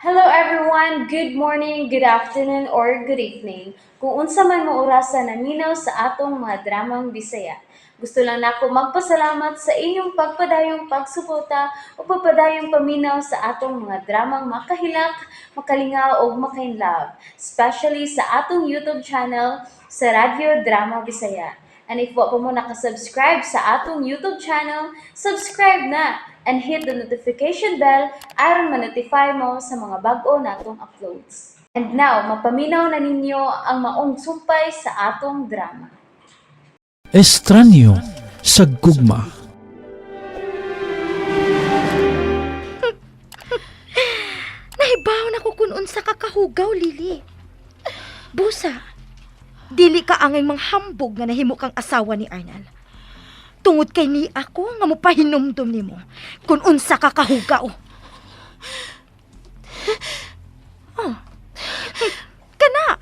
Hello everyone, good morning, good afternoon, or good evening. Kung unsa man mo orasan naminaw sa atong mga dramang Bisaya. Gusto lang nako magpasalamat sa inyong pagpadayong pagsuporta o pagpadayong paminaw sa atong mga dramang makahilak, makalingaw o makainlove, especially sa atong YouTube channel sa Radyo Drama Bisaya. And if wa pa mo nakasubscribe sa atong YouTube channel, subscribe na and hit the notification bell aron ma-notify mo sa mga bag-o natong uploads. And now, mapaminaw na ninyo ang maong sumpay sa atong drama. Estranyo sa gugma. Nahibaw na ko kung unsa ka kahugaw, Lili. Busa, dili ka angay manghambog nga nahimo kang asawa ni Arnal. Tungod kay ni ako nga mopahinumdum nimo kung unsa ka kahugaw. Oh. Kana.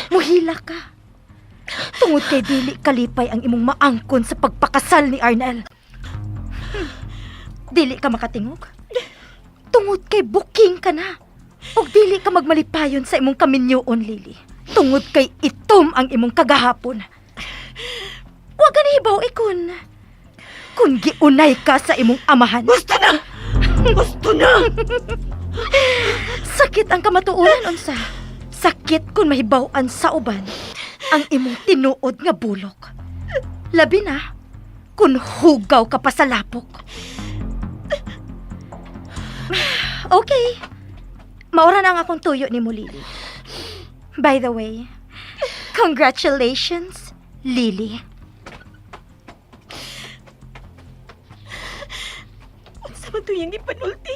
Muhila ka. Tungod kay dili kalipay ang imong maangkon sa pagpakasal ni Arnal. Dili ka makatingog. Tungod kay booking ka na. Og dili ka magmalipayon sa imong kaminyoon, Lili. Tungod kay itom ang imong kagahapon. Wa gani hibaw ikon. Kung giunay ka sa imong amahan. Gusto na! Gusto na! Sakit ang kamatuoran, unsa. Sakit kung mahibaw-an sa uban ang imong tinuod nga bulok. Labi na kung hugaw ka pa sa lapok. Okay. Maura na ang akong tuyo ni mo, Lili. By the way, congratulations, Lili. Unsa man to yung ipanulti?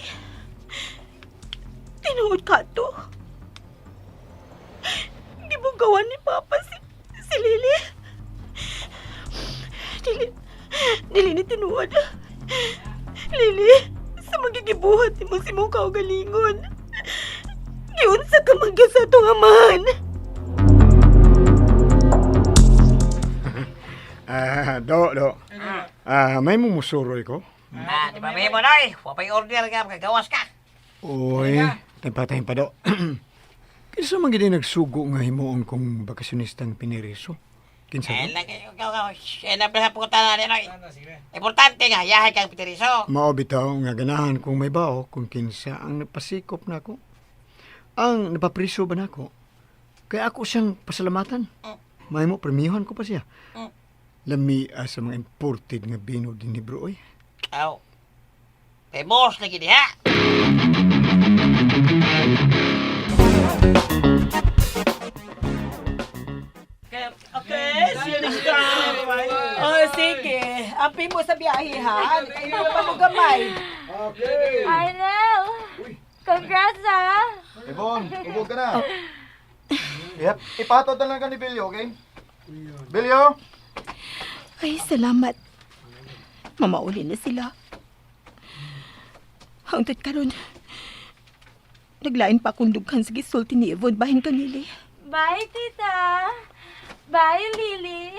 Tinuod ka to? Di mo gawan ni Papa si Lili? Dili ni tinuod. Lili, sa magigibuhat mo si mong kaugalingon. Giunsa ka magya sa itong amahan. Do. May mumusuroy ko? Di ba may mo na eh? Wapay order ka, magagawas ka. Uy, tayo pa do. Kinsa man gini nagsugo nga himuon kong bakasyonistang piniriso? Kinsa do? Na pinapunta na rin ay. Importante nga, yahay kang pitiriso. Mao bitaw nga ganahan kung may bao kung kinsa ang napasikop nako. Ang napapriso ba nako? Kaya ako siyang pasalamatan. May mo premiuhan ko pa siya. Lami sa mga imported nga bino din ni bro oy. Aw. Kay boss lagi di ha. Okay, Oh, sige. Amping mo sa biyahe, ha? Ano mo gamay? Arnel! Congrats, ha? Ibon, ubod ka na. Yep, ipatot na lang ka ni Bilyo, okay? Bilyo? Ay, salamat. Mamauli na sila. Hangtod karon. Naglain pa akong dughan sa gisulti ni Yvonne bahin kanili. Bye, tita. Bye, Lili.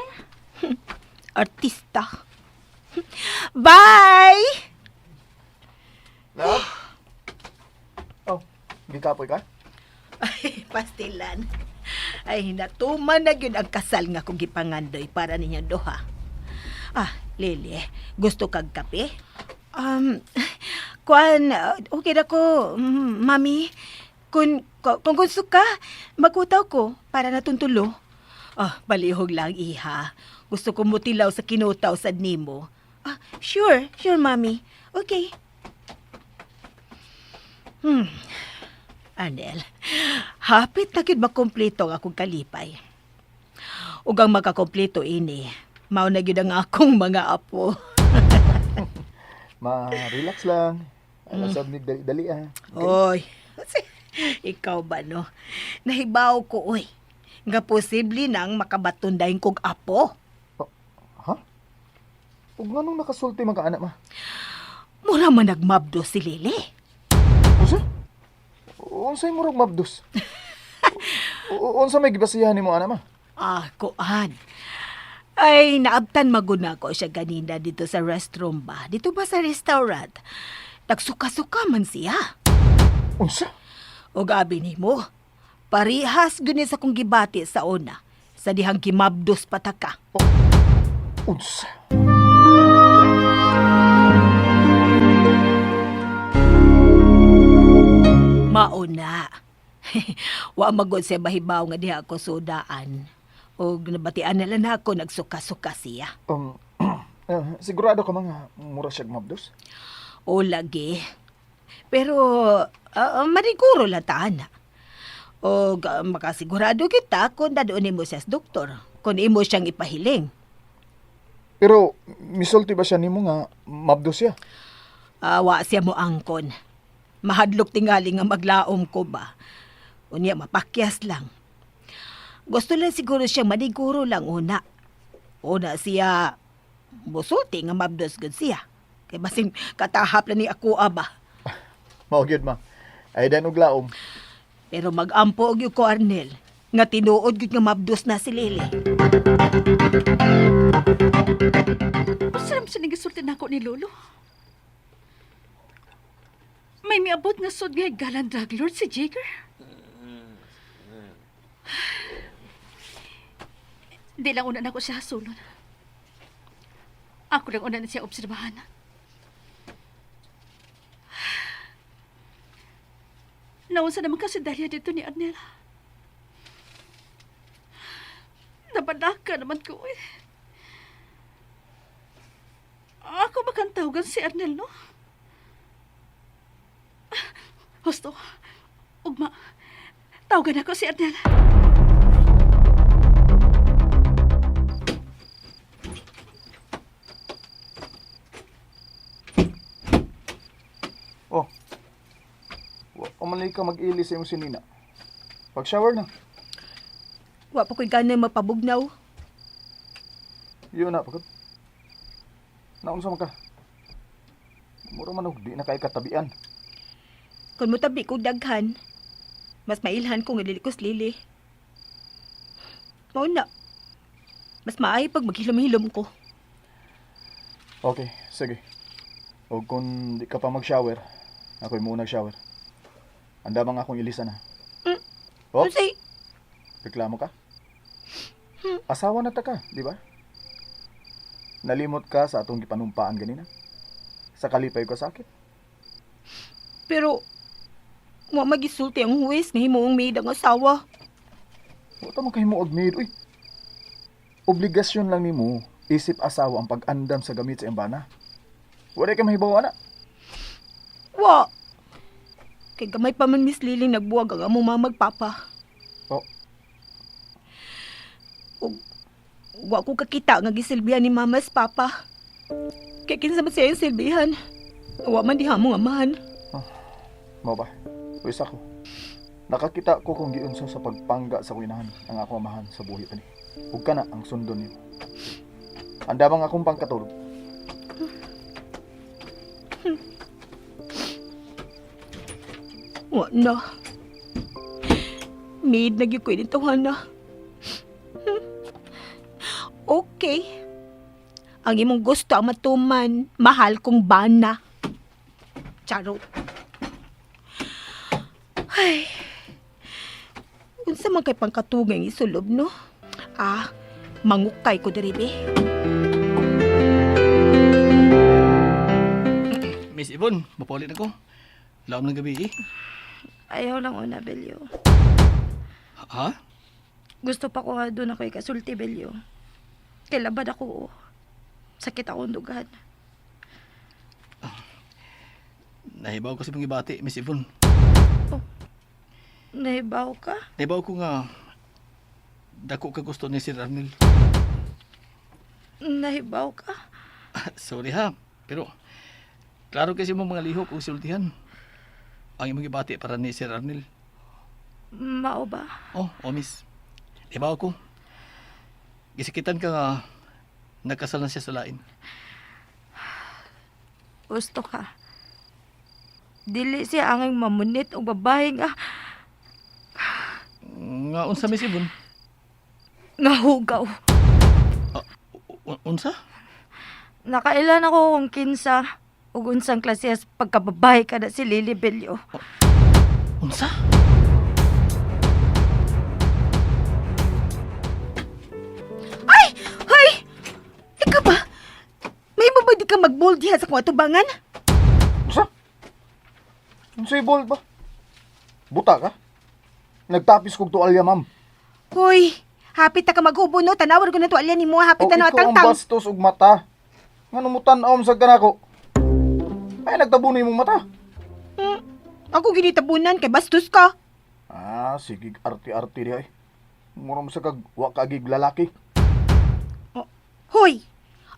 Artista. Bye! Love? Oh, gikapoy ka? Ay, pastilan. Ay, natuman na yun ang kasal nga kong gipangandoy para ninyo doha. Ah, Lili, gusto kag kape? Kuan, okay na ko, mami. Kung gusto ka, magkutaw ko para natuntulo. Ah, balihog lang, iha. Gusto ko mutilaw sa kinutaw sa nimo. Ah, sure, mami. Okay. Anel, hapit na gyud makompleto ang akong kalipay. Ug ang makakompleto ini, mao na gyud ang akong mga apo. Ma-relax lang. Alasab ni dali ah. Oy, ikaw ba no? Nahibaw ko, oy. Nga posible nang makabatundahin kog apo. Ha? Ug nganong nakasulti mga anak ma? Mura man nagmabdo si Lili. Unsa? Unsay murag mabdos? Unsa may gibasihan nimo anak ma? Ah, kuan. Ay, naabtan maguna ko siya ganina dito sa restroom ba? Dito ba sa restaurant? Nagsuka-suka man siya. Unsa? O gabi ni mo, parihas guni sa kong gibati sa una, sa dihang kimabdos pataka. Unsa? Mauna. Wa magod siya bahibaw nga diha ako sudaan. O nabatian na lang ako nagsuka-suka siya. Sigurado ka mga mura siya mabdos? O lagi. Pero mariguro lang taana. O makasigurado kita kung dadoon mo siya sa doktor. Kung imo siyang ipahiling. Pero misulti ba siya nimo nga mabdos siya? Wa siya mo angkon. Mahadlok tingali nga maglaom ko ba. Unya mapakyas lang. Gusto lang siguro siyang maniguro lang una. Una siya busulti nga mabdos gud siya. Kay basing katahap lang ni ako ba. Mao gyud ma. Ay dan og laom. Pero magampo og yung ko Arnel. Nga tinuod gud nga mabdos na si Lily. Masaram sa nagasulti na ako ni Lolo. May miabot nga sod nga galang drug lord si Jagger. Di lang una na ako siya hasulon. Ako lang una na siya obserbahan. Naunsa naman kasi dahil dito ni Arnel. Nabadaka naman ko eh. Ako makantawagan si Arnel, no? Husto, ugma, tawagan ako si Arnel. Oh. Wa man ka mag-ili sa imong sinina. Pag-shower na. Wa pa ko'y ganang mapabugnaw. Yun na, pagod. Naunsa man ka? Mura man og di na kay katabian. Kung mo tabi ko daghan, mas mailhan ko nga lilikos lili. Mao na. Mas maayo pag maghilom-hilom ko. Okay, sige. O kung di ka pa mag-shower, ako'y muna nag-shower. Anda bang akong ilisa na? Oh, Unsay, reklamo ka? Asawa na ta ka, di ba? Nalimot ka sa atong gipanumpaan ganina? Sa kalipay ko sakit? pero wa magisulti ang huwes nga himuong maid ang asawa. Huwag ka magkahimuog maid, uy. Obligasyon lang nimo isip asawa ang pag-andam sa gamit sa embana. Wala ka mahibaw, ana. Wa. Kay gamay pa man Miss Liling nagbuwag ang among mga magpapa. Oh, Wa ko kakita nga gisilbihan ni mama sa papa. Kay kinsa man siya yung silbihan. Wa man diha mong amahan. mau ba? Uy, sako. Nakakita ko kung giunsa sa pagpangga sa kuinahan ang ako amahan sa buhi pa ni. Ug kana ang sundon niyo. Anda bang akong pangkatulog? Wa na. Maid na gyud ko ni tawana. Okay. Ang imong gusto ang matuman, mahal kong bana. Charot. Ay. Unsa man kay pangkatugay ang isulob, no? Mangukay ko diri be. Miss Ibon, mapulit ako. Laom ng gabi eh. Ayaw lang una, Belyo. Ha? Gusto pa ko nga doon ako ikasulti, Belyo. Kailabad ako, sakit akong dugan. Nahibaw ko sa mga bati, Miss Ibon. Nahibaw ka? Nahibaw ko nga dako ka gusto ni Sir Arnel. Nahibaw ka? Sorry ha, pero klaro kasi mo mga lihok o sultihan. Ang imong ibati para ni Sir Arnel. Mao ba? Oh, miss. Nahibaw ko. Gisikitan ka nga nagkasal na siya sa lain. Gusto ka. Dili siya ang mamunit o babae nga Nga unsa, Miss Ibon? hugaw. Unsa? Nakailan ako kung kinsa ug unsang klase sa pagkababae kada si Lily Belyo. Unsa? bold diha sa kong atubangan? Sa? Unsay bold ba? Buta ka? Nagtapis kog tuwalya, ma'am. Hoy, hapit ta ka maghubo no, tanawar ko na tuwalya nimo, hapit O ta na ikaw ang tang-tang. bastos ug mata. Ngano mo tan-aw sa kanako? Ay nagtabo na imong mata. Ako ginitabunan kay bastos ka. Ah, sige arti-arti di ay. Mura mo sa kag wa kagig lalaki. Hoy,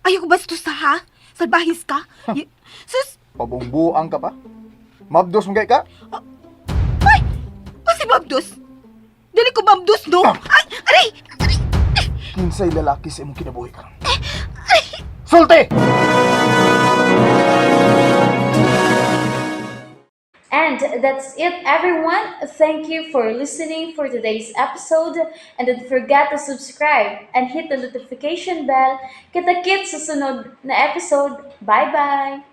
ayaw ko bastos ha? Salbahis ka? Sus, Pabungbuang ka pa. Mabdos mo kay ka? o si Mabdos? Dili ko Mabdos, no? Ay, aray! Kinsay lalaki sa imong kinabuhi karon. Sulti! And that's it, everyone. Thank you for listening for today's episode. And don't forget to subscribe and hit the notification bell. Kita-kits sa sunod na episode. Bye-bye!